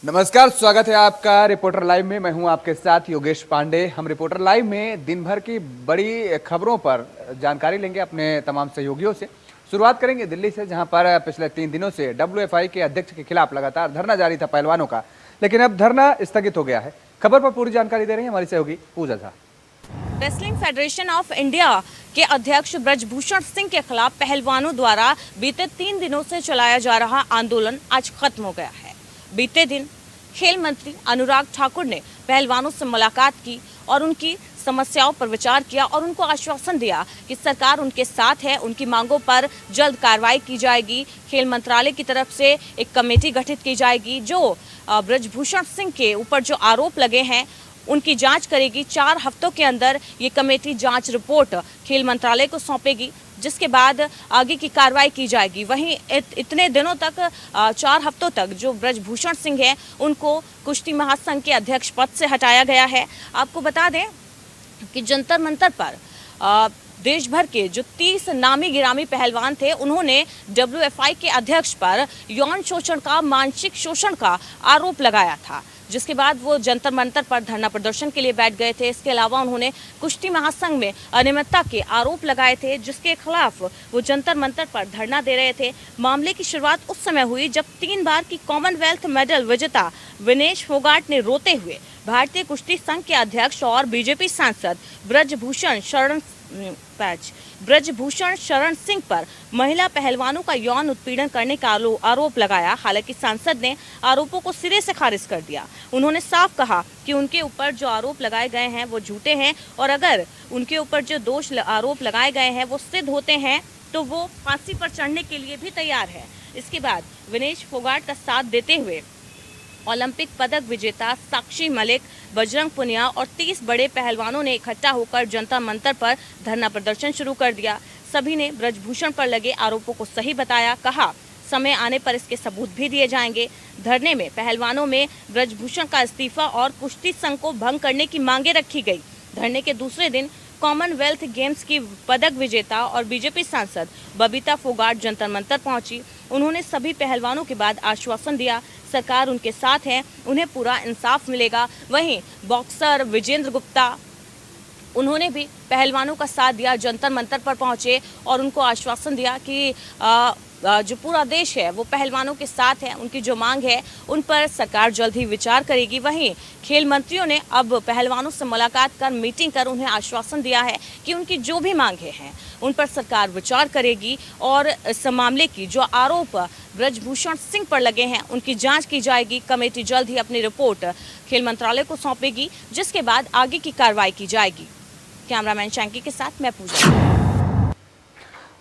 नमस्कार, स्वागत है आपका रिपोर्टर लाइव में। मैं हूं आपके साथ योगेश पांडे। हम रिपोर्टर लाइव में दिन भर की बड़ी खबरों पर जानकारी लेंगे अपने तमाम सहयोगियों से। शुरुआत करेंगे दिल्ली से, जहां पर पिछले 3 दिनों से डब्ल्यूएफआई के अध्यक्ष के खिलाफ लगातार धरना जारी था पहलवानों का, लेकिन अब धरना स्थगित हो गया है। खबर पर पूरी जानकारी दे रही है हमारी सहयोगी Pooja Jha. Wrestling federation of India के अध्यक्ष ब्रजभूषण सिंह के खिलाफ पहलवानों द्वारा बीते 3 दिनों से चलाया जा रहा आंदोलन आज खत्म हो गया है। बीते दिन खेल मंत्री अनुराग ठाकुर ने पहलवानों से मुलाकात की और उनकी समस्याओं पर विचार किया और उनको आश्वासन दिया कि सरकार उनके साथ है, उनकी मांगों पर जल्द कार्रवाई की जाएगी। खेल मंत्रालय की तरफ से एक कमेटी गठित की जाएगी जो ब्रजभूषण सिंह के ऊपर जो आरोप लगे हैं उनकी जांच करेगी। 4 हफ्तों के अंदर ये कमेटी जांच रिपोर्ट खेल मंत्रालय को सौंपेगी, जिसके बाद आगे की कार्रवाई की जाएगी। वहीं इतने दिनों तक 4 हफ्तों तक जो ब्रजभूषण सिंह है उनको कुश्ती महासंघ के अध्यक्ष पद से हटाया गया है। आपको बता दें कि जंतर मंतर पर देश भर के जो 30 नामी गिरामी पहलवान थे उन्होंने डब्ल्यूएफआई के अध्यक्ष पर यौन शोषण का, मानसिक शोषण का आरोप लगाया था, जिसके बाद वो जंतर मंतर पर धरना प्रदर्शन के लिए बैठ गए थे। इसके अलावा उन्होंने कुश्ती महासंघ में अनियमितता के आरोप लगाए थे, जिसके खिलाफ वो जंतर मंतर पर धरना दे रहे थे। मामले की शुरुआत उस समय हुई जब 3 बार की कॉमनवेल्थ मेडल विजेता विनेश फोगाट ने रोते हुए भारतीय कुश्ती संघ के अध्यक्ष और बीजेपी सांसद ब्रजभूषण शरण सिंह पर महिला पहलवानों का यौन उत्पीड़न करने का आरोप लगाया। हालांकि सांसद ने आरोपों को सिरे से खारिज कर दिया। उन्होंने साफ कहा कि उनके ऊपर जो आरोप लगाए गए हैं वो झूठे हैं और अगर उनके ऊपर जो आरोप लगाए गए हैं वो सिद्ध होते हैं तो वो फांसी पर चढ़ने के लिए भी तैयार है। इसके बाद विनेश फोगाट का साथ देते हुए ओलंपिक पदक विजेता साक्षी मलिक, बजरंग पुनिया और 30 बड़े पहलवानों ने इकट्ठा होकर जंतर मंतर पर धरना प्रदर्शन शुरू कर दिया। सभी ने ब्रजभूषण पर लगे आरोपों को सही बताया। कहा समय आने पर इसके सबूत भी दिए जाएंगे। धरने में पहलवानों में ब्रजभूषण का इस्तीफा और कुश्ती संघ को भंग करने की मांगे रखी गई। धरने के दूसरे दिन कॉमनवेल्थ गेम्स की पदक विजेता और बीजेपी सांसद बबीता फोगाट जंतर मंतर पहुंची। उन्होंने सभी पहलवानों के बाद आश्वासन दिया सरकार उनके साथ है, उन्हें पूरा इंसाफ मिलेगा। वहीं बॉक्सर विजेंद्र गुप्ता, उन्होंने भी पहलवानों का साथ दिया, जंतर मंतर पर पहुंचे और उनको आश्वासन दिया कि जो पूरा देश है वो पहलवानों के साथ है, उनकी जो मांग है उन पर सरकार जल्द ही विचार करेगी। वहीं खेल मंत्रियों ने अब पहलवानों से मुलाकात कर, मीटिंग कर उन्हें आश्वासन दिया है कि उनकी जो भी मांगे हैं उन पर सरकार विचार करेगी और इस मामले की जो आरोप ब्रजभूषण सिंह पर लगे हैं उनकी जांच की जाएगी। कमेटी जल्द ही अपनी रिपोर्ट खेल मंत्रालय को सौंपेगी, जिसके बाद आगे की कार्रवाई की जाएगी। कैमरामैन शैंकी के साथ मैं पूजा।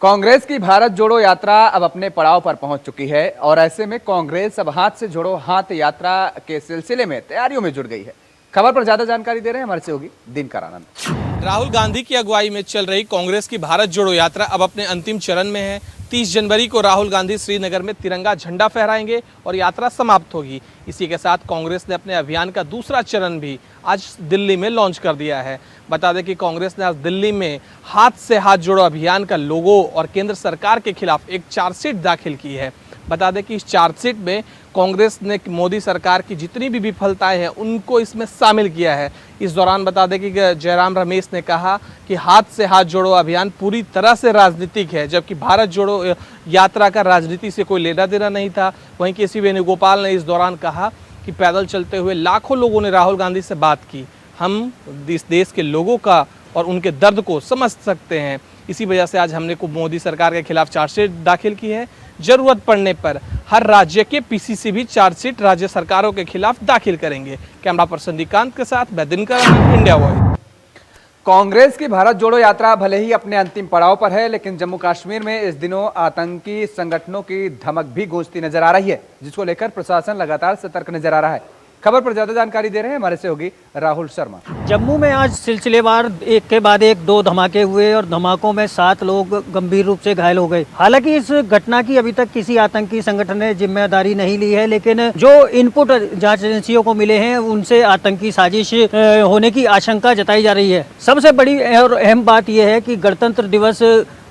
कांग्रेस की भारत जोड़ो यात्रा अब अपने पड़ाव पर पहुंच चुकी है और ऐसे में कांग्रेस अब हाथ से जोड़ो हाथ यात्रा के सिलसिले में तैयारियों में जुट गई है। खबर पर ज्यादा जानकारी दे रहे हैं हमारे सहयोगी दिनकर आनंद। राहुल गांधी की अगुवाई में चल रही कांग्रेस की भारत जोड़ो यात्रा अब अपने अंतिम चरण में है। 30 जनवरी को राहुल गांधी श्रीनगर में तिरंगा झंडा फहराएंगे और यात्रा समाप्त होगी। इसी के साथ कांग्रेस ने अपने अभियान का दूसरा चरण भी आज दिल्ली में लॉन्च कर दिया है। बता दें कि कांग्रेस ने आज दिल्ली में हाथ से हाथ जोड़ो अभियान का लोगो और केंद्र सरकार के खिलाफ एक चार्जशीट दाखिल की है। बता दें कि इस चार्जशीट में कांग्रेस ने मोदी सरकार की जितनी भी विफलताएं हैं उनको इसमें शामिल किया है। इस दौरान बता दें कि जयराम रमेश ने कहा कि हाथ से हाथ जोड़ो अभियान पूरी तरह से राजनीतिक है, जबकि भारत जोड़ो यात्रा का राजनीति से कोई लेना देना नहीं था। वहीं केसी वेणुगोपाल ने इस दौरान कहा कि पैदल चलते हुए लाखों लोगों ने राहुल गांधी से बात की। हम इस देश के लोगों का और उनके दर्द को समझ सकते हैं। इसी वजह से आज हमने को मोदी सरकार के खिलाफ चार्जशीट दाखिल की है। जरूरत पड़ने पर हर राज्य के पीसीसी भी चार्जशीट राज्य सरकारों के खिलाफ दाखिल करेंगे। कैमरा पर्सन दिकांत के साथ मैं दिनकर, इंडिया वॉइस। कांग्रेस की भारत जोड़ो यात्रा भले ही अपने अंतिम पड़ाव पर है, लेकिन जम्मू कश्मीर में इस दिनों आतंकी संगठनों की धमक भी गूंजती नजर आ रही है, जिसको लेकर प्रशासन लगातार सतर्क नजर आ रहा है। खबर पर ज्यादा जानकारी दे रहे हैं हमारे सहयोगी राहुल शर्मा। जम्मू में आज सिलसिलेवार एक के बाद एक 2 धमाके हुए और धमाकों में 7 लोग गंभीर रूप से घायल हो गए। हालांकि इस घटना की अभी तक किसी आतंकी संगठन ने जिम्मेदारी नहीं ली है, लेकिन जो इनपुट जांच एजेंसियों को मिले हैं उनसे आतंकी साजिश होने की आशंका जताई जा रही है। सबसे बड़ी और अहम बात यह है कि गणतंत्र दिवस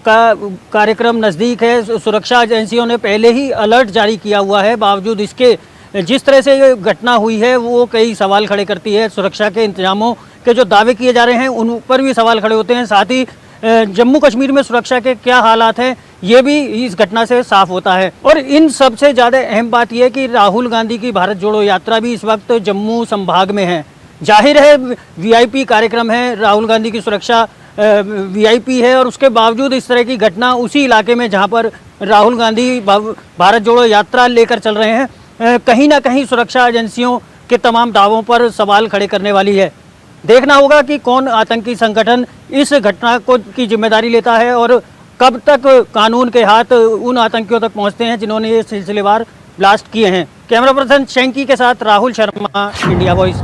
का कार्यक्रम नजदीक है। सुरक्षा एजेंसियों ने पहले ही अलर्ट जारी किया हुआ है, बावजूद इसके जिस तरह से ये घटना हुई है वो कई सवाल खड़े करती है। सुरक्षा के इंतजामों के जो दावे किए जा रहे हैं उन पर भी सवाल खड़े होते हैं। साथ ही जम्मू कश्मीर में सुरक्षा के क्या हालात हैं ये भी इस घटना से साफ होता है। और इन सबसे ज़्यादा अहम बात यह है कि राहुल गांधी की भारत जोड़ो यात्रा भी इस वक्त जम्मू संभाग में है। जाहिर है वीआईपी कार्यक्रम है, राहुल गांधी की सुरक्षा वीआईपी है, और उसके बावजूद इस तरह की घटना उसी इलाके में जहां पर राहुल गांधी भारत जोड़ो यात्रा लेकर चल रहे हैं, कहीं ना कहीं सुरक्षा एजेंसियों के तमाम दावों पर सवाल खड़े करने वाली है। देखना होगा कि कौन आतंकी संगठन इस घटना को की जिम्मेदारी लेता है और कब तक कानून के हाथ उन आतंकियों तक पहुंचते हैं जिन्होंने ये सिलसिलेवार ब्लास्ट किए हैं। कैमरा पर्सन शेंकी के साथ राहुल शर्मा, इंडिया वॉइस।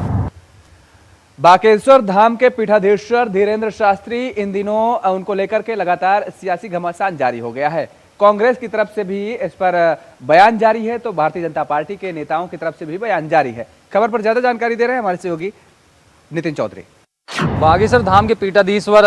बागेश्वर धाम के पीठाधीश्वर धीरेन्द्र शास्त्री इन दिनों उनको लेकर के लगातार सियासी घमासान जारी हो गया है। कांग्रेस की तरफ से भी इस पर बयान जारी है तो भारतीय जनता पार्टी के नेताओं की तरफ से भी बयान जारी है। खबर पर ज्यादा जानकारी दे रहे हैं हमारे सहयोगी नितिन चौधरी। बागेश्वर धाम के पीठाधीश्वर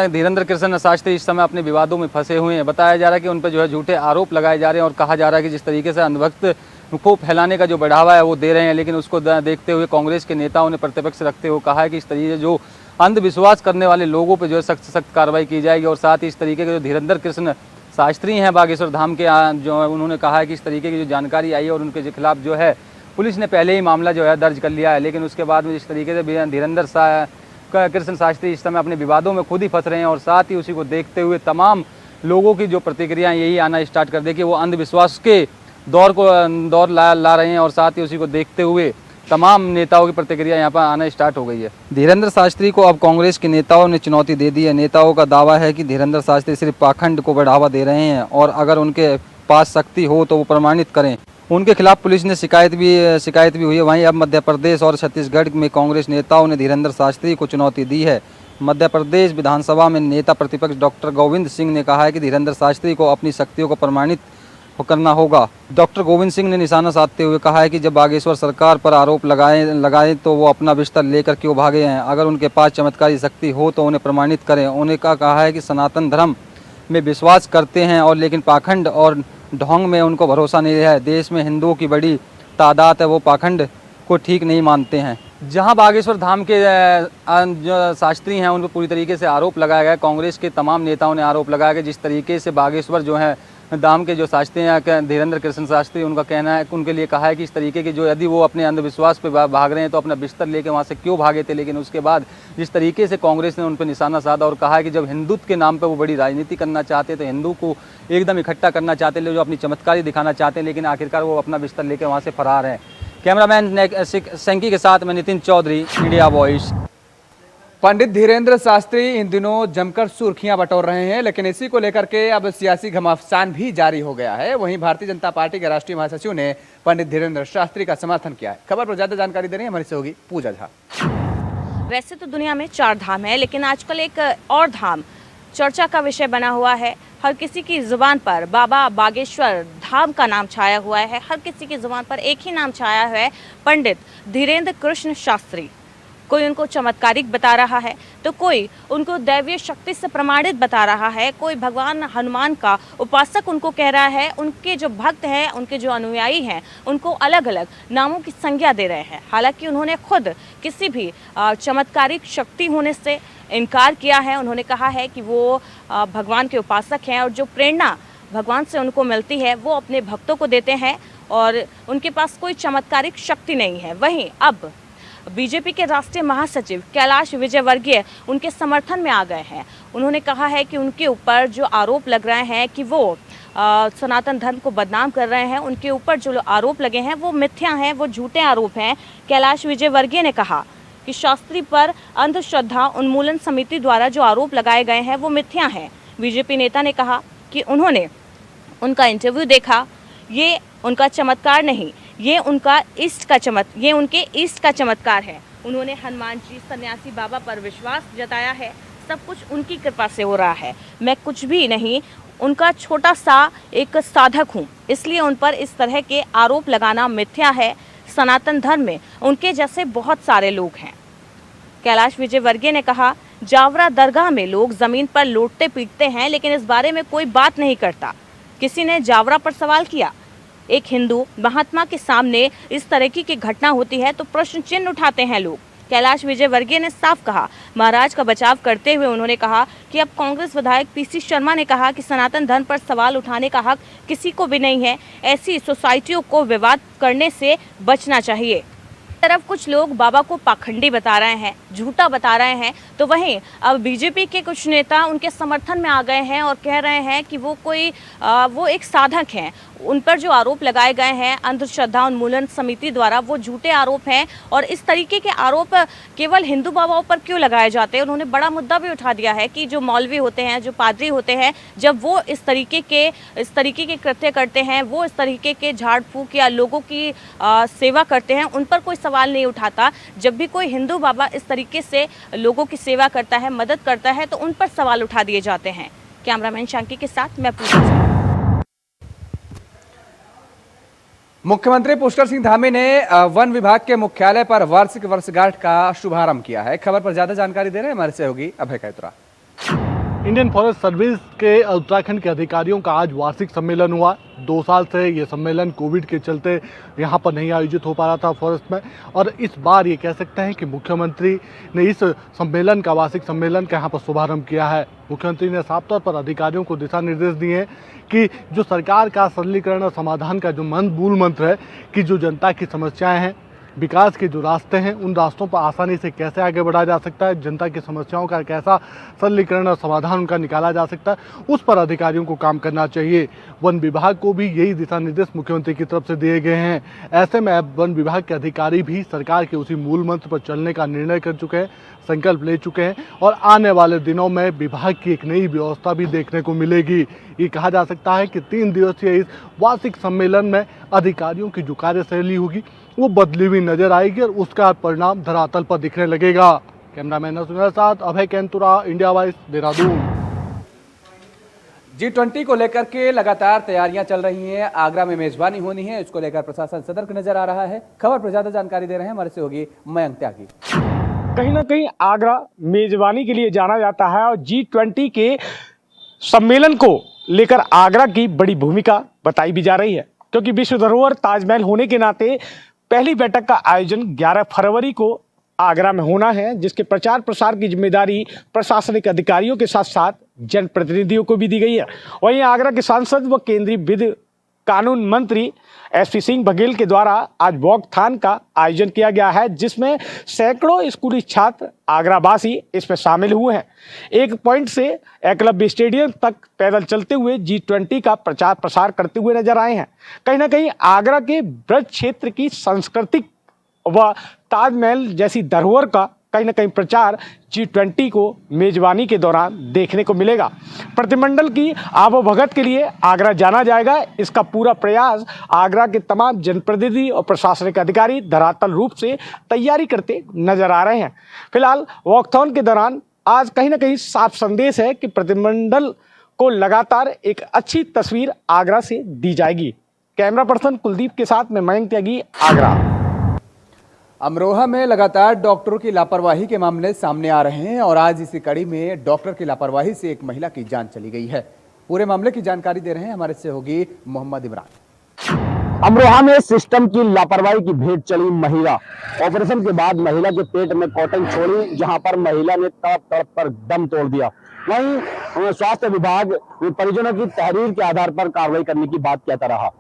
धीरेन्द्र कृष्ण शास्त्री इस समय अपने विवादों में फंसे हुए हैं। बताया जा रहा है कि उन पर जो है झूठे आरोप लगाए जा रहे हैं और कहा जा रहा है कि जिस तरीके से अंधभक्त को फैलाने का जो बढ़ावा है वो दे रहे हैं, लेकिन उसको देखते हुए कांग्रेस के नेताओं ने प्रतिपक्ष रखते हुए कहा है कि इस तरीके से जो अंधविश्वास करने वाले लोगों पर जो है सख्त से सख्त कार्रवाई की जाएगी। और साथ ही इस तरीके के जो धीरेन्द्र कृष्ण शास्त्री हैं बागेश्वर धाम के, जो उन्होंने कहा है कि इस तरीके की जो जानकारी आई है और उनके खिलाफ जो है पुलिस ने पहले ही मामला जो है दर्ज कर लिया है, लेकिन उसके बाद में जिस तरीके से धीरेन्द्र कृष्ण शास्त्री इस समय अपने विवादों में खुद ही फंस रहे हैं और साथ ही उसी को देखते हुए तमाम लोगों की जो प्रतिक्रियाएं यही आना स्टार्ट कर दे कि वो अंधविश्वास के दौर ला रहे हैं और साथ ही उसी को देखते हुए तमाम नेताओं की प्रतिक्रिया यहाँ पर आना स्टार्ट हो गई है। धीरेन्द्र शास्त्री को अब कांग्रेस के नेताओं ने चुनौती दे दी है। नेताओं का दावा है कि धीरेन्द्र शास्त्री सिर्फ पाखंड को बढ़ावा दे रहे हैं और अगर उनके पास शक्ति हो तो वो प्रमाणित करें। उनके खिलाफ पुलिस ने शिकायत भी हुई है। वहीं अब मध्य प्रदेश और छत्तीसगढ़ में कांग्रेस नेताओं ने धीरेन्द्र शास्त्री को चुनौती दी है। मध्य प्रदेश विधानसभा में नेता प्रतिपक्ष डॉक्टर गोविंद सिंह ने कहा है कि धीरेन्द्र शास्त्री को अपनी शक्तियों को प्रमाणित करना होगा। डॉक्टर गोविंद सिंह ने निशाना साधते हुए कहा है कि जब बागेश्वर सरकार पर आरोप लगाए तो वो अपना बिस्तर लेकर क्यों भागे हैं। अगर उनके पास चमत्कारी शक्ति हो तो उन्हें प्रमाणित करें। उन्हें कहा है कि सनातन धर्म में विश्वास करते हैं और लेकिन पाखंड और ढोंग में उनको भरोसा नहीं है। देश में हिंदुओं की बड़ी तादाद है, वो पाखंड को ठीक नहीं मानते हैं। जहां बागेश्वर धाम के जो शास्त्री हैं उन पर पूरी तरीके से आरोप लगाया गया। कांग्रेस के तमाम नेताओं ने आरोप लगाया कि जिस तरीके से बागेश्वर जो है धाम के जो शास्त्री हैं धीरेन्द्र कृष्ण शास्त्री, उनका कहना है, उनके लिए कहा है कि इस तरीके की जो यदि वो अपने अंधविश्वास पे भाग रहे हैं तो अपना बिस्तर लेके वहाँ से क्यों भागे थे। लेकिन उसके बाद जिस तरीके से कांग्रेस ने उन पर निशाना साधा और कहा है कि जब हिंदुत्व के नाम पर वो बड़ी राजनीति करना चाहते तो हिंदू को एकदम इकट्ठा करना चाहते, जो अपनी चमत्कारी दिखाना चाहते हैं, लेकिन आखिरकार वो अपना बिस्तर लेके वहाँ से फरार हैं। कैमरामैन सेंकी के साथ मैं नितिन चौधरी, इंडिया वॉइस। पंडित धीरेन्द्र शास्त्री इन दिनों जमकर सुर्खियां बटोर रहे हैं, लेकिन इसी को लेकर के अब सियासी घमासान भी जारी हो गया है। वहीं भारतीय जनता पार्टी के राष्ट्रीय महासचिव ने पंडित धीरेन्द्र शास्त्री का समर्थन किया है। खबर पर ज्यादा जानकारी दे रही है हमारी सहयोगी पूजा झा। वैसे तो दुनिया में 4 धाम है, लेकिन आजकल एक और धाम चर्चा का विषय बना हुआ है। हर किसी की जुबान पर बाबा बागेश्वर धाम का नाम छाया हुआ है। हर किसी की जुबान पर एक ही नाम छाया है, पंडित धीरेन्द्र कृष्ण शास्त्री। कोई उनको चमत्कारिक बता रहा है तो कोई उनको दैवीय शक्ति से प्रमाणित बता रहा है। कोई भगवान हनुमान का उपासक उनको कह रहा है। उनके जो भक्त हैं, उनके जो अनुयायी हैं, उनको अलग अलग नामों की संज्ञा दे रहे हैं। हालांकि उन्होंने खुद किसी भी चमत्कारिक शक्ति होने से इनकार किया है। उन्होंने कहा है कि वो भगवान के उपासक हैं और जो प्रेरणा भगवान से उनको मिलती है वो अपने भक्तों को देते हैं और उनके पास कोई चमत्कारिक शक्ति नहीं है। वहीं अब बीजेपी के राष्ट्रीय महासचिव कैलाश विजयवर्गीय उनके समर्थन में आ गए हैं। उन्होंने कहा है कि उनके ऊपर जो आरोप लग रहे हैं कि वो सनातन धर्म को बदनाम कर रहे हैं, उनके ऊपर जो आरोप लगे हैं वो मिथ्या हैं, वो झूठे आरोप हैं। कैलाश विजयवर्गीय ने कहा कि शास्त्री पर अंधश्रद्धा उन्मूलन समिति द्वारा जो आरोप लगाए गए हैं वो मिथ्या हैं। बीजेपी नेता ने कहा कि उन्होंने उनका इंटरव्यू देखा, ये उनका चमत्कार नहीं, ये उनके ईस्ट का चमत्कार है। उन्होंने हनुमान जी, सन्यासी बाबा पर विश्वास जताया है। सब कुछ उनकी कृपा से हो रहा है। मैं कुछ भी नहीं, उनका छोटा सा एक साधक हूँ, इसलिए उन पर इस तरह के आरोप लगाना मिथ्या है। सनातन धर्म में उनके जैसे बहुत सारे लोग हैं। कैलाश विजयवर्गीय ने कहा, जावरा दरगाह में लोग ज़मीन पर लौटते पीटते हैं, लेकिन इस बारे में कोई बात नहीं करता। किसी ने जावरा पर सवाल किया एक हिंदू महात्मा के सामने इस तरह की घटना होती है तो प्रश्न चिन्ह उठाते हैं लोग। कैलाश विजयवर्गीय ने साफ कहा, महाराज का बचाव करते हुए उन्होंने कहा कि अब कांग्रेस विधायक पीसी शर्मा ने कहा कि सनातन धर्म पर सवाल उठाने का हक किसी को भी नहीं है, ऐसी सोसाइटियों को विवाद करने से बचना चाहिए। तरफ कुछ लोग बाबा को पाखंडी बता रहे हैं, झूठा बता रहे हैं, तो वहीं अब बीजेपी के कुछ नेता उनके समर्थन में आ गए हैं और कह रहे हैं कि वो एक साधक हैं। उन पर जो आरोप लगाए गए हैं अंधश्रद्धा उन्मूलन समिति द्वारा, वो झूठे आरोप हैं और इस तरीके के आरोप केवल हिंदू बाबाओं पर क्यों लगाए जाते हैं। उन्होंने बड़ा मुद्दा भी उठा दिया है कि जो मौलवी होते हैं, जो पादरी होते हैं, जब वो इस तरीके के कृत्य करते हैं, वो इस तरीके के झाड़ फूक या लोगों की सेवा करते हैं, उन पर कोई सवाल नहीं उठाता। जब भी कोई हिंदू बाबा इस तरीके से लोगों की सेवा करता है, मदद करता है, तो उन पर सवाल उठा दिए जाते हैं। कैमरामैन शांकी के साथ मैं पूजा। मुख्यमंत्री पुष्कर सिंह धामी ने वन विभाग के मुख्यालय पर वार्षिक वर्षगांठ का शुभारंभ किया है। खबर पर ज्यादा जानकारी दे रहे हैं हमारे सहयोगी अभय कैतुरा। इंडियन फॉरेस्ट सर्विस के उत्तराखंड के अधिकारियों का आज वार्षिक सम्मेलन हुआ। 2 साल से ये सम्मेलन कोविड के चलते यहाँ पर नहीं आयोजित हो पा रहा था फॉरेस्ट में, और इस बार ये कह सकते हैं कि मुख्यमंत्री ने इस सम्मेलन का वार्षिक सम्मेलन का यहाँ पर शुभारंभ किया है। मुख्यमंत्री ने साफ तौर पर अधिकारियों को दिशा निर्देश दिए हैं कि जो सरकार का सरलीकरण और समाधान का जो मूल मंत्र है कि जो जनता की समस्याएं हैं, विकास के जो रास्ते हैं, उन रास्तों पर आसानी से कैसे आगे बढ़ाया जा सकता है, जनता की समस्याओं का कैसा सरलीकरण और समाधान उनका निकाला जा सकता है, उस पर अधिकारियों को काम करना चाहिए। वन विभाग को भी यही दिशा निर्देश मुख्यमंत्री की तरफ से दिए गए हैं। ऐसे में अब वन विभाग के अधिकारी भी सरकार के उसी मूल मंत्र पर चलने का निर्णय कर चुके हैं, संकल्प ले चुके हैं, और आने वाले दिनों में विभाग की एक नई व्यवस्था भी देखने को मिलेगी। ये कहा जा सकता है कि 3 दिवसीय इस वार्षिक सम्मेलन में अधिकारियों की जो कार्यशैली होगी वो बदली हुई नजर आएगी और उसका परिणाम धरातल पर दिखने लगेगा। कैमरामैन के साथ Abhay Kaintura, India Voice, Dehradun. G20 को लेकर के लगातार तैयारियां चल रही हैं। आगरा में मेजबानी होनी है, इसको लेकर प्रशासन सतर्क नजर आ रहा है। खबर पर ज्यादा जानकारी दे रहे हैं हमारे सहयोगी मयंक त्यागी। कहीं ना कहीं आगरा मेजबानी के लिए जाना जाता है और G20 के सम्मेलन को लेकर आगरा की बड़ी भूमिका बताई भी जा रही है, क्योंकि विश्व धरोहर ताजमहल होने के नाते पहली बैठक का आयोजन 11 फरवरी को आगरा में होना है, जिसके प्रचार प्रसार की जिम्मेदारी प्रशासनिक अधिकारियों के साथ साथ जनप्रतिनिधियों को भी दी गई है। वहीं आगरा के सांसद व केंद्रीय विधि कानून मंत्री SP सिंह बघेल के द्वारा आज वॉकथॉन का आयोजन किया गया है, जिसमें सैकड़ों स्कूली छात्र आगरावासी इसमें शामिल हुए हैं। एक पॉइंट से एकलव्य स्टेडियम तक पैदल चलते हुए G20 का प्रचार प्रसार करते हुए नजर आए हैं। कहीं ना कहीं आगरा के ब्रज क्षेत्र की सांस्कृतिक व ताजमहल जैसी धरोहर का कहीं ना कहीं प्रचार G20 को मेजबानी के दौरान देखने को मिलेगा। प्रतिमंडल की आवभगत के लिए आगरा जाना जाएगा। इसका पूरा प्रयास आगरा के तमाम जनप्रतिनिधि और प्रशासनिक अधिकारी धरातल रूप से तैयारी करते नजर आ रहे हैं। फिलहाल वॉकथॉन के दौरान आज कहीं ना कहीं साफ संदेश है कि प्रतिमंडल को लगातार एक अच्छी तस्वीर आगरा से दी जाएगी। कैमरा पर्सन कुलदीप के साथ में मयंक त्यागी, आगरा। अमरोहा में लगातार डॉक्टरों की लापरवाही के मामले सामने आ रहे हैं और आज इसी कड़ी में डॉक्टर की लापरवाही से एक महिला की जान चली गई है। पूरे मामले की जानकारी दे रहे हैं हमारे सहयोगी मोहम्मद इमरान। अमरोहा में सिस्टम की लापरवाही की भेंट चली महिला। ऑपरेशन के बाद महिला के पेट में कॉटन छोड़ी, जहां पर महिला ने तड़प तड़प कर दम तोड़ दिया। वहीं स्वास्थ्य विभाग परिजनों की तहरीर के आधार पर कार्रवाई करने की बात कहता रहा।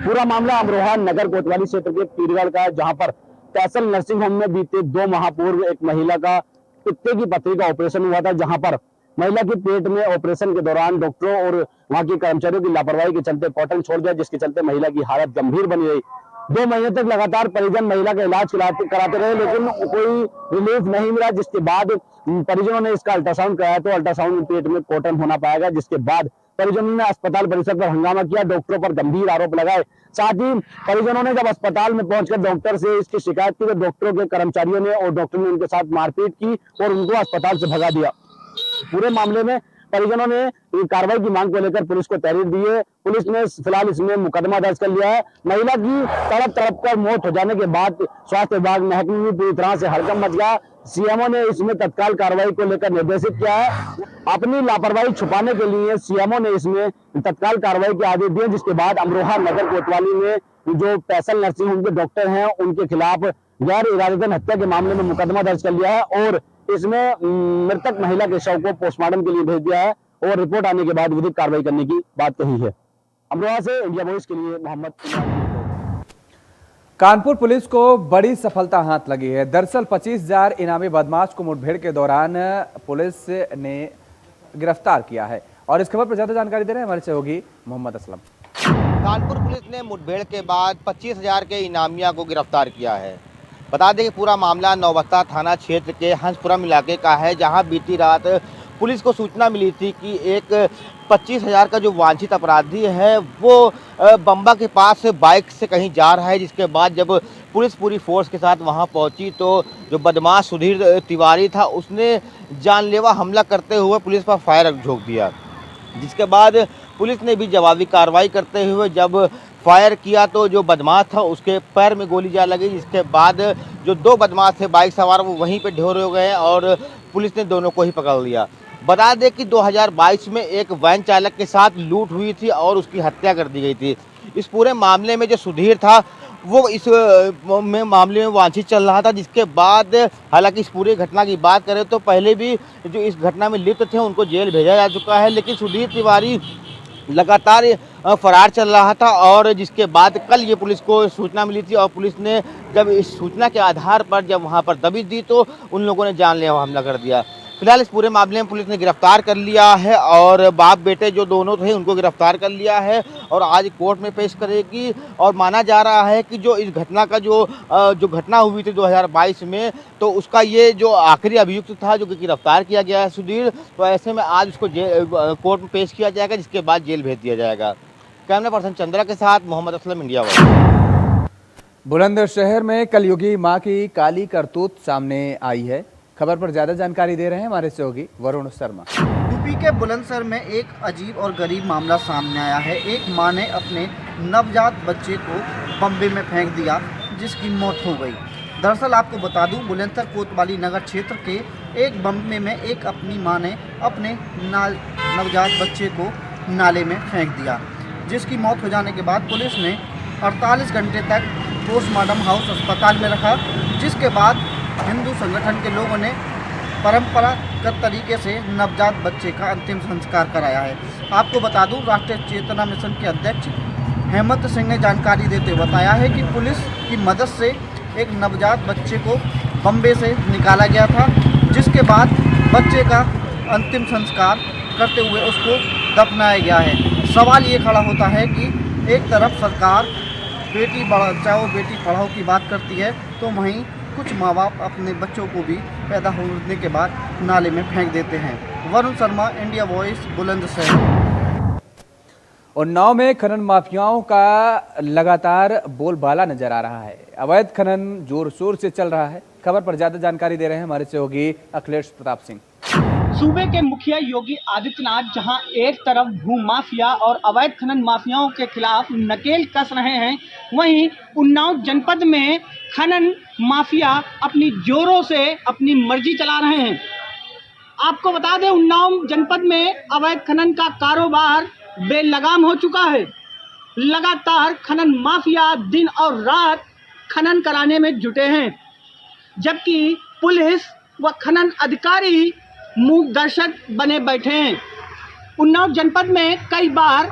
पूरा मामला अमरोहा नगर कोतवाली क्षेत्र के पीरगढ़ का है, जहां पर तहसील नर्सिंग होम में बीते 2 माह पूर्व एक महिला का पित्ते की पथरी का ऑपरेशन हुआ था, जहां पर महिला के पेट में ऑपरेशन के दौरान डॉक्टरों और वहां के कर्मचारियों की लापरवाही के चलते कॉटन छोड़ दिया, जिसके चलते महिला की हालत गंभीर बनी रही। 2 महीने तक लगातार परिजन महिला का इलाज कराते रहे, लेकिन कोई रिलीफ नहीं मिला। जिसके बाद परिजनों ने इसका अल्ट्रासाउंड कराया तो अल्ट्रासाउंड में पेट में कॉटन होना पाएगा, जिसके बाद परिजनों ने अस्पताल परिसर पर हंगामा किया, डॉक्टरों पर गंभीर आरोप लगाए। साथ ही परिजनों ने जब अस्पताल में पहुंचकर डॉक्टर से इसकी शिकायत की तो डॉक्टरों के कर्मचारियों ने और डॉक्टर ने उनके साथ मारपीट की और उनको अस्पताल से भगा दिया। पूरे मामले में परिजनों ने कार्रवाई की मांग को लेकर पुलिस को तहरीर दी है। पुलिस ने फिलहाल इसमें मुकदमा दर्ज कर लिया है। महिला की तड़प कर मौत हो जाने के बाद स्वास्थ्य विभाग महकमे में पूरी तरह से हड़कंप मच गया। सीएमओ ने इसमें तत्काल कार्रवाई को लेकर निर्देशित किया है। अपनी लापरवाही छुपाने के लिए सीएमओ ने इसमें तत्काल कार्रवाई के आदेश दिए, जिसके बाद अमरोहा नगर कोतवाली में जो फैसल नर्सिंग होम के डॉक्टर हैं उनके खिलाफ गैर इरादतन हत्या के मामले में मुकदमा दर्ज कर लिया है और इसमें मृतक महिला के शव को पोस्टमार्टम के लिए भेज दिया है और रिपोर्ट आने के बाद विधिक कार्रवाई करने की बात कही है। अमरोहा से इंडिया वॉइस के लिए मोहम्मद। कानपुर पुलिस को बड़ी सफलता हाथ लगी है। दरअसल 25,000 इनामी बदमाश को मुठभेड़ के दौरान पुलिस ने गिरफ्तार किया है और इस खबर पर ज्यादा जानकारी दे रहे हैं हमारे सहयोगी मोहम्मद असलम। कानपुर पुलिस ने मुठभेड़ के बाद 25,000 के इनामिया को गिरफ्तार किया है। बता दें कि पूरा मामला नौबस्ता थाना क्षेत्र के हंसपुरम इलाके का है, जहां बीती रात पुलिस को सूचना मिली थी कि एक 25,000 का जो वांछित अपराधी है वो बम्बा के पास बाइक से कहीं जा रहा है। जिसके बाद जब पुलिस पूरी फोर्स के साथ वहां पहुंची तो जो बदमाश सुधीर तिवारी था उसने जानलेवा हमला करते हुए पुलिस पर फायर झोंक दिया। जिसके बाद पुलिस ने भी जवाबी कार्रवाई करते हुए जब फायर किया तो जो बदमाश था उसके पैर में गोली जा लगी। जिसके बाद जो 2 बदमाश थे बाइक सवार वो वहीं पे ढेर हो गए और पुलिस ने दोनों को ही पकड़ लिया। बता दें कि 2022 में एक वैन चालक के साथ लूट हुई थी और उसकी हत्या कर दी गई थी। इस पूरे मामले में जो सुधीर था वो इस मामले में वांछित चल रहा था। जिसके बाद हालांकि इस पूरी घटना की बात करें तो पहले भी जो इस घटना में लिप्त थे उनको जेल भेजा जा चुका है, लेकिन सुधीर तिवारी लगातार फरार चल रहा था। और जिसके बाद कल ये पुलिस को सूचना मिली थी और पुलिस ने जब इस सूचना के आधार पर जब वहाँ पर दबिश दी तो उन लोगों ने जानलेवा हमला कर दिया। फिलहाल इस पूरे मामले में पुलिस ने गिरफ्तार कर लिया है और बाप बेटे जो दोनों थे उनको गिरफ्तार कर लिया है और आज कोर्ट में पेश करेगी। और माना जा रहा है कि जो इस घटना का जो घटना हुई थी 2022 में तो उसका ये जो आखिरी अभियुक्त था जो कि गिरफ्तार किया गया है सुधीर, तो ऐसे में आज उसको कोर्ट में पेश किया जाएगा, जिसके बाद जेल भेज दिया जाएगा। कैमरा पर्सन चंद्रा के साथ मोहम्मद असलम, इंडिया वॉइस। बुलंदशहर में कलयुगी मां की काली करतूत सामने आई है। खबर पर ज्यादा जानकारी दे रहे हैं हमारे सहयोगी वरुण शर्मा। यूपी के बुलंदशहर में एक अजीब और गरीब मामला सामने आया है। एक मां ने अपने नवजात बच्चे को बम्बे में फेंक दिया जिसकी मौत हो गई। दरअसल आपको बता दूं, बुलंदशहर कोतवाली नगर क्षेत्र के एक बम्बे में एक अपनी मां ने अपने नवजात बच्चे को नाले में फेंक दिया, जिसकी मौत हो जाने के बाद पुलिस ने 48 घंटे तक पोस्टमार्टम हाउस अस्पताल में रखा। जिसके बाद हिंदू संगठन के लोगों ने परंपरागत तरीके से नवजात बच्चे का अंतिम संस्कार कराया है। आपको बता दूं, राष्ट्रीय चेतना मिशन के अध्यक्ष हेमंत सिंह ने जानकारी देते हुए बताया है कि पुलिस की मदद से एक नवजात बच्चे को बम्बे से निकाला गया था, जिसके बाद बच्चे का अंतिम संस्कार करते हुए उसको दफनाया गया है। सवाल ये खड़ा होता है कि एक तरफ सरकार बेटी बचाओ बेटी पढ़ाओ की बात करती है तो वहीं कुछ माँ बाप अपने बच्चों को भी पैदा होने के बाद नाले में फेंक देते हैं। Varun Sharma, India Voice, Bulandshahr. उन्नाव में खनन माफियाओं का लगातार बोलबाला नजर आ रहा है। अवैध खनन जोर शोर से चल रहा है। खबर पर ज्यादा जानकारी दे रहे हैं हमारे सहयोगी अखिलेश प्रताप सिंह। सूबे के मुखिया योगी आदित्यनाथ जहां एक तरफ भू माफिया और अवैध खनन माफियाओं के खिलाफ नकेल कस रहे हैं, वहीं उन्नाव जनपद में खनन माफिया अपनी जोरों से अपनी मर्जी चला रहे हैं। आपको बता दें, उन्नाव जनपद में अवैध खनन का कारोबार बेलगाम हो चुका है। लगातार खनन माफिया दिन और रात खनन कराने में जुटे हैं, जबकि पुलिस व खनन अधिकारी मूक दर्शक बने बैठे हैं। उन्नाव जनपद में कई बार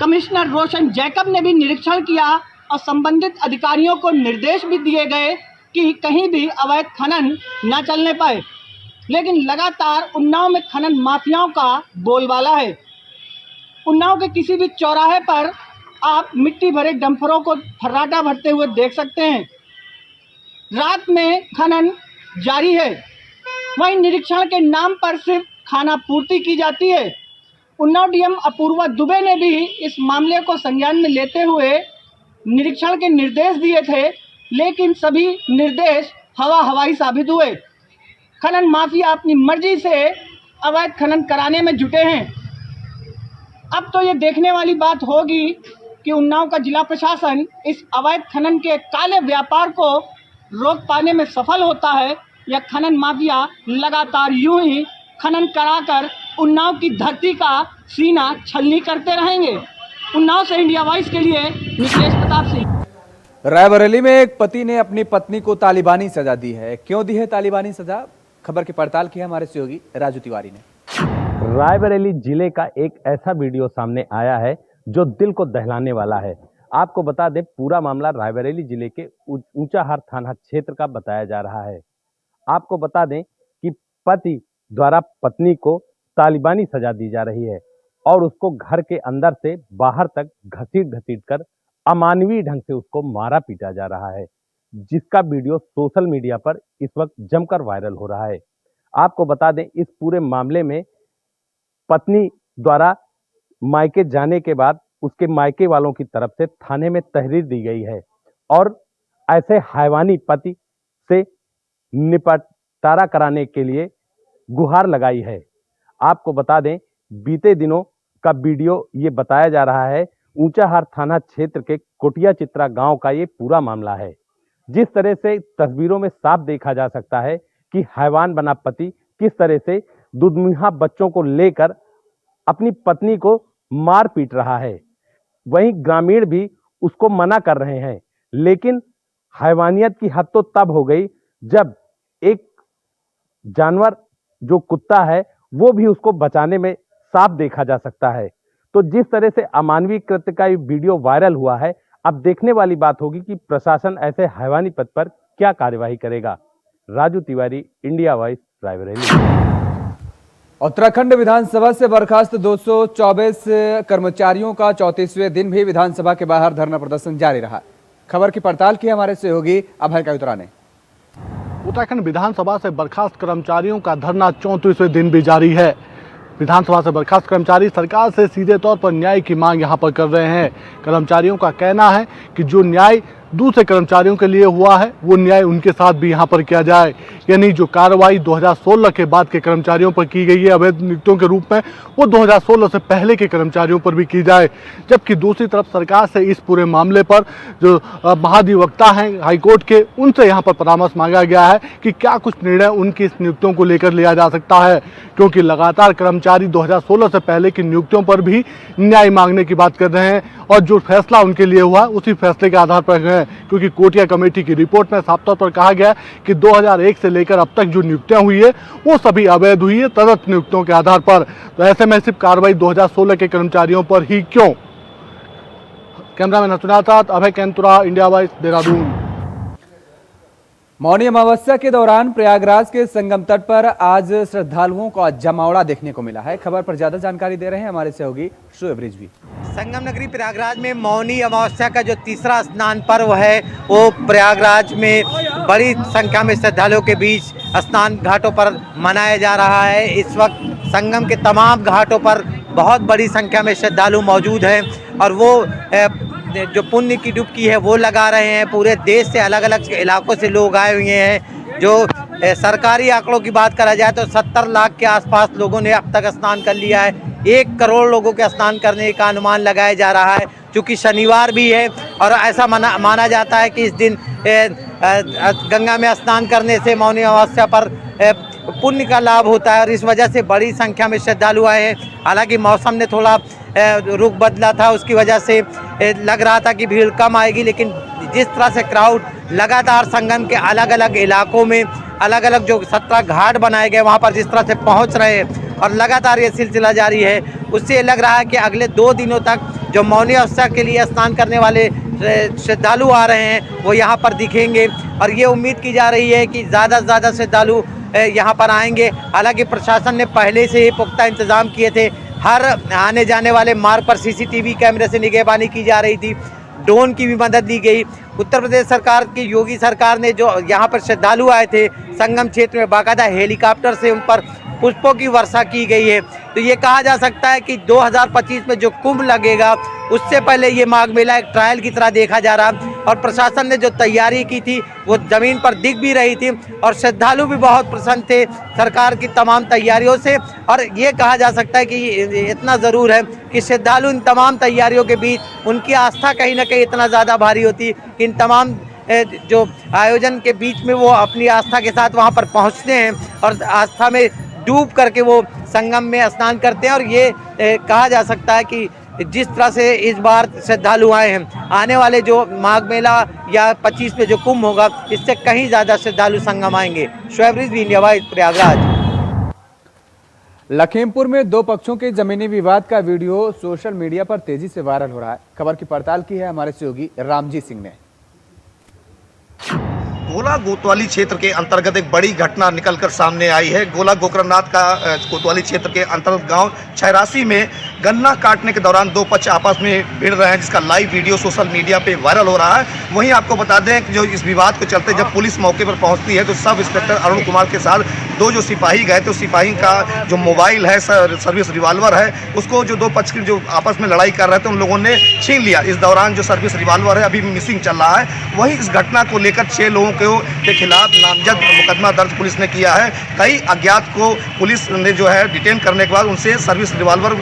कमिश्नर रोशन जैकब ने भी निरीक्षण किया और संबंधित अधिकारियों को निर्देश भी दिए गए कि कहीं भी अवैध खनन न चलने पाए, लेकिन लगातार उन्नाव में खनन माफियाओं का बोलबाला है। उन्नाव के किसी भी चौराहे पर आप मिट्टी भरे डंफरों को फर्राटा भरते हुए देख सकते हैं। रात में खनन जारी है, वहीं निरीक्षण के नाम पर सिर्फ खाना पूर्ति की जाती है। उन्नाव डीएम अपूर्वा दुबे ने भी इस मामले को संज्ञान में लेते हुए निरीक्षण के निर्देश दिए थे, लेकिन सभी निर्देश हवाई साबित हुए। खनन माफिया अपनी मर्जी से अवैध खनन कराने में जुटे हैं। अब तो ये देखने वाली बात होगी कि उन्नाव का जिला प्रशासन इस अवैध खनन के काले व्यापार को रोक पाने में सफल होता है या खनन माफिया लगातार यूं ही खनन कराकर उन्नाव की धरती का सीना छलनी करते रहेंगे। उन्नाव से इंडिया वॉइस के लिए निखिलेश प्रताप सिंह। रायबरेली में एक पति ने अपनी पत्नी को तालिबानी सजा दी है। क्यों दी है तालिबानी सजा? खबर की पड़ताल की है हमारे सहयोगी राजू तिवारी ने। रायबरेली जिले का एक ऐसा वीडियो सामने आया है जो दिल को दहलाने वाला है। आपको बता दें, पूरा मामला रायबरेली जिले के ऊंचाहार थाना क्षेत्र का बताया जा रहा है। आपको बता दें कि पति द्वारा पत्नी को तालिबानी सजा दी जा रही है और उसको घर के अंदर से बाहर तक घसीट कर अमानवीय ढंग से उसको मारा पीटा जा रहा है, जिसका वीडियो सोशल मीडिया पर इस वक्त जमकर वायरल हो रहा है। आपको बता दें, इस पूरे मामले में पत्नी द्वारा मायके जाने के बाद उसके मायके वालों की तरफ से थाने में तहरीर दी गई है और ऐसे हैवानी पति से निपटारा कराने के लिए गुहार लगाई है। आपको बता दें, बीते दिनों का वीडियो ये बताया जा रहा है, ऊंचाहार थाना क्षेत्र के कोटिया चित्रा गांव का ये पूरा मामला है। जिस तरह से तस्वीरों में साफ देखा जा सकता है कि हैवान बना पति किस तरह से दुधमुहा बच्चों को लेकर अपनी पत्नी को मार पीट रहा है। वहीं ग्रामीण भी उसको मना कर रहे हैं, लेकिन हैवानियत की हद तो तब हो गई जब एक जानवर जो कुत्ता है वो भी उसको बचाने में साफ देखा जा सकता है। तो जिस तरह से अमानवीय कृत्य का ये वीडियो वायरल हुआ है, अब देखने वाली बात होगी कि प्रशासन ऐसे हैवानी पद पर क्या कार्यवाही करेगा। Raju Tiwari, India Voice, Raebareli. उत्तराखंड विधानसभा से बर्खास्त 224 कर्मचारियों का 34वें दिन भी विधानसभा के बाहर धरना प्रदर्शन जारी रहा। खबर की पड़ताल की हमारे सहयोगी अभय कायुतरा ने। उत्तराखंड विधानसभा से बर्खास्त कर्मचारियों का धरना 34वें दिन भी जारी है। विधानसभा से बर्खास्त कर्मचारी सरकार से सीधे तौर पर न्याय की मांग यहां पर कर रहे हैं। कर्मचारियों का कहना है कि जो न्याय दूसरे कर्मचारियों के लिए हुआ है वो न्याय उनके साथ भी यहां पर किया जाए, यानी जो कार्रवाई 2016 के बाद के कर्मचारियों पर की गई है अवैध नियुक्तियों के रूप में, वो 2016 से पहले के कर्मचारियों पर भी की जाए। जबकि दूसरी तरफ सरकार से इस पूरे मामले पर जो महाधिवक्ता हैं हाईकोर्ट के, उनसे यहाँ पर परामर्श मांगा गया है कि क्या कुछ निर्णय उनकी इस नियुक्तियों को लेकर लिया जा सकता है, क्योंकि लगातार कर्मचारी 2016 से पहले की नियुक्तियों पर भी न्याय मांगने की बात कर रहे हैं और जो फैसला उनके लिए हुआ उसी फैसले के आधार पर है। क्योंकि कोटिया कमेटी की रिपोर्ट में साफ तौर पर कहा गया कि 2001 से लेकर अब तक जो नियुक्तियां हुई है वो सभी अवैध हुई है तदर्थ नियुक्तियों के आधार पर। तो ऐसे में सिर्फ कार्रवाई 2016 के कर्मचारियों पर ही क्यों? कैमरामैन हसुना साथ अभय कैंतुरा, इंडिया वॉइस, देहरादून। मौनी अमावस्या के दौरान प्रयागराज के संगम तट पर आज श्रद्धालुओं का जमावड़ा देखने को मिला है। खबर पर ज्यादा जानकारी दे रहे हैं हमारे सहयोगी शोएब रिजवी। संगम नगरी प्रयागराज में मौनी अमावस्या का जो तीसरा स्नान पर्व है वो प्रयागराज में बड़ी संख्या में श्रद्धालुओं के बीच स्नान घाटों पर मनाया जा रहा है। इस वक्त संगम के तमाम घाटों पर बहुत बड़ी संख्या में श्रद्धालु मौजूद हैं और वो जो पुण्य की डुबकी है वो लगा रहे हैं। पूरे देश से अलग अलग इलाकों से लोग आए हुए हैं। जो सरकारी आंकड़ों की बात करा जाए तो 70 लाख के आसपास लोगों ने अब तक स्नान कर लिया है। 1 करोड़ लोगों के स्नान करने का अनुमान लगाया जा रहा है। चूँकि शनिवार भी है और ऐसा माना जाता है कि इस दिन गंगा में स्नान करने से मौनी अमावस्या पर पुण्य का लाभ होता है और इस वजह से बड़ी संख्या में श्रद्धालु आए हैं। हालांकि मौसम ने थोड़ा रुख बदला था, उसकी वजह से लग रहा था कि भीड़ कम आएगी, लेकिन जिस तरह से क्राउड लगातार संगम के अलग अलग इलाकों में अलग अलग जो 17 घाट बनाए गए वहाँ पर जिस तरह से पहुँच रहे हैं और लगातार ये सिलसिला जारी है, उससे लग रहा है कि अगले 2 दिनों तक जो मौनी अमावस्या के लिए स्नान करने वाले श्रद्धालु आ रहे हैं वो यहाँ पर दिखेंगे और ये उम्मीद की जा रही है कि ज़्यादा से ज़्यादा श्रद्धालु यहाँ पर आएंगे। हालांकि प्रशासन ने पहले से ही पुख्ता इंतजाम किए थे। हर आने जाने वाले मार्ग पर सीसीटीवी कैमरे से निगहबानी की जा रही थी। ड्रोन की भी मदद ली गई। उत्तर प्रदेश सरकार की योगी सरकार ने जो यहाँ पर श्रद्धालु आए थे संगम क्षेत्र में बाकायदा हेलीकॉप्टर से उन पर पुष्पों की वर्षा की गई है। तो ये कहा जा सकता है कि 2025 में जो कुंभ लगेगा उससे पहले ये माघ मेला एक ट्रायल की तरह देखा जा रहा है और प्रशासन ने जो तैयारी की थी वो ज़मीन पर दिख भी रही थी और श्रद्धालु भी बहुत प्रसन्न थे सरकार की तमाम तैयारियों से। और ये कहा जा सकता है कि इतना ज़रूर है कि श्रद्धालु इन तमाम तैयारियों के बीच उनकी आस्था कहीं ना कहीं इतना ज़्यादा भारी होती है। इन तमाम जो आयोजन के बीच में वो अपनी आस्था के साथ वहाँ पर पहुँचते हैं और आस्था में डूब करके वो संगम में स्नान करते हैं। और ये कहा जा सकता है कि जिस तरह से इस बार श्रद्धालु आए हैं, आने वाले जो माघ मेला या 25 में जो कुंभ होगा इससे कहीं ज़्यादा श्रद्धालु संगम आएंगे। Shoaib Rizvi, India Voice, Prayagraj. लखीमपुर में दो पक्षों के जमीनी विवाद का वीडियो सोशल मीडिया पर तेजी से वायरल हो रहा है। खबर की पड़ताल की है हमारे सहयोगी रामजी सिंह ने। गोला कोतवाली क्षेत्र के अंतर्गत एक बड़ी घटना निकलकर सामने आई है। गोला गोकरनाथ का कोतवाली क्षेत्र के अंतर्गत गांव 86 में गन्ना काटने के दौरान दो पक्ष आपस में भिड़ रहे हैं, जिसका लाइव वीडियो सोशल मीडिया पे वायरल हो रहा है। वहीं आपको बता दें कि जो इस विवाद को चलते जब पुलिस मौके पर पहुंचती है तो सब इंस्पेक्टर अरुण कुमार के साथ दो जो सिपाही गए थे, सिपाही का जो मोबाइल है, सर्विस रिवाल्वर है, उसको जो दो पक्ष की जो आपस में लड़ाई कर रहे थे उन लोगों ने छीन लिया। इस दौरान जो सर्विस रिवाल्वर है अभी मिसिंग चल रहा है। वहीं इस घटना को लेकर 6 लोगों के खिलाफ नामजद मुकदमा दर्ज पुलिस ने किया है। कई अज्ञात को पुलिस ने जो है डिटेन करने के बाद उनसे सर्विस रिवाल्वर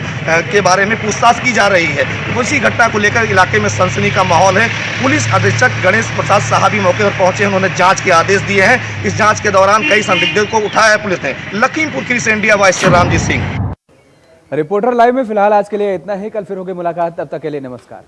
के बारे में पूछताछ की जा रही है। उसी घटना को लेकर इलाके में सनसनी का माहौल है। पुलिस अधीक्षक गणेश प्रसाद साहब भी मौके पर पहुंचे, उन्होंने जांच के आदेश दिए हैं। इस जांच के दौरान कई संदिग्धों को उठाया है पुलिस ने। लखीमपुर खीरी से इंडिया वाइस से रामजी सिंह। रिपोर्टर लाइव में फिलहाल आज के लिए इतना ही। कल फिर होगी मुलाकात, तब तक के लिए नमस्कार।